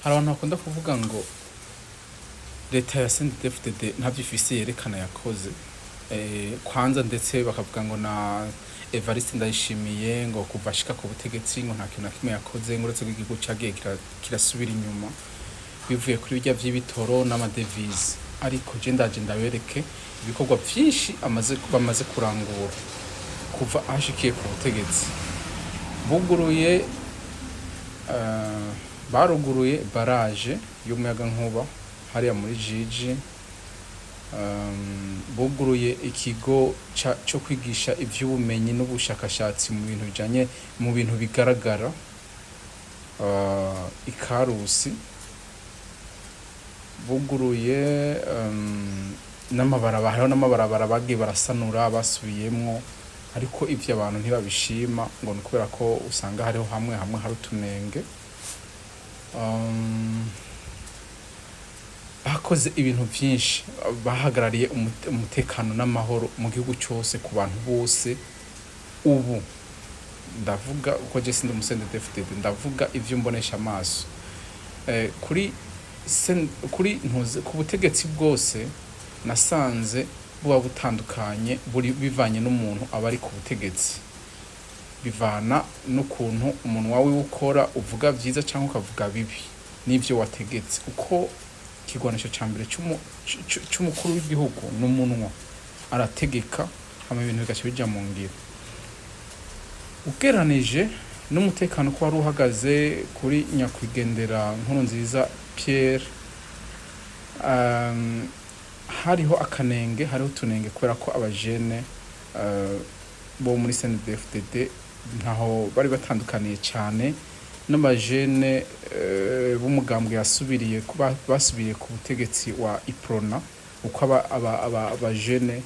hari abantu bakunda kuvuga ngo leta ya CNDD-FDD ntavyo ifise yerekana yakoze, kwanza ndetse bakavuga ngo na Evariste Ndayishimiye ngo kuva ashika ku butegetsi ngo nta kintu na kimwe yakoze, ngo uretse ko igihugu cagiye kirasubira inyuma bivuye kuri birya vy'ibitoro n'amadevize. Ariko je ndaje ndabereke ibikorwa vyinshi bamaze kurangura kuva ashikiye ku butegetsi. Baruguruye baraje y'umuyagankuba hariya muri Jiji, buguruye ikigo cyo kwigisha ivy'ubumenyi n'ubushakashatsi mu bintu bigaragara, Ikarusi. Buguruye n'amabarabara bagiye barasanura basubiyemwo, ariko ivyo abantu ntibabishima ngo ni kubera ko usanga hariho hamwe hari utunenge. Bakoze ibintu vyinshi, bahagarariye umutekano n'amahoro mu gihugu cyose ku bantu bose. Ubu ndavuga uko je sindi CNDD-FDD, ndavuga ivyo mbonesha amaso. Ku butegetsi bwose nasanze buba butandukanye bivanye n'umuntu aba ari ku butegetsi, bivana n'ukuntu umuntu wawe ukora uvuga vyiza cyangwa ukavuga bibi n'ivyo wategetse. Uko ikigwanisho ca mbere c'umukuru w'igihugu n'umunwa arategeka hama ibintu bigaca bija mu ngiro. Ugeranije n'umutekano ko wari uhagaze kuri nyakwigendera Nkurunziza Pierre, hariho utunenge kubera ko abajene bo muri CNDD-FDD ntaho bari batandukaniye cyane n'abajene b'umugambwe basubiye ku butegetsi wa Iprona, uko abajene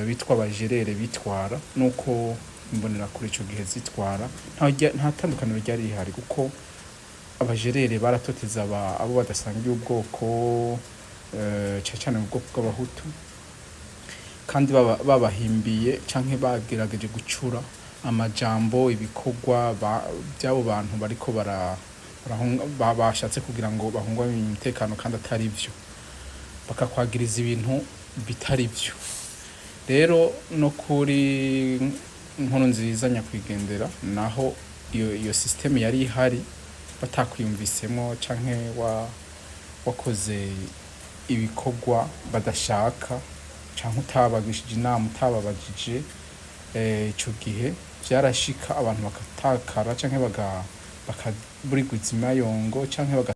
bitwa abajerere bitwara nuko imbonera kuri ico gihe zitwara. Nta tandukaniro ryari rihari kuko abajerere baratoteza abo badasangiye ubwoko, cyane mu bwoko bw'abahutu, kandi babahimbiye canke bagerageje gucura amajambo ibikorwa by'abo bantu bariko bashatse kugira ngo bahungabanye umutekano kandi atari vyo, bakakwagiriza ibintu bitari vyo. Rero no kuri Nkurunziza nyakwigendera naho iyo systeme yari ihari, batakwiyumvisemo canke wakoze ibikorwa badashaka canke utabagishije inama utababajije, ico gihe vyarashika abantu bakatakara canke bakaburigwiza imayongo canke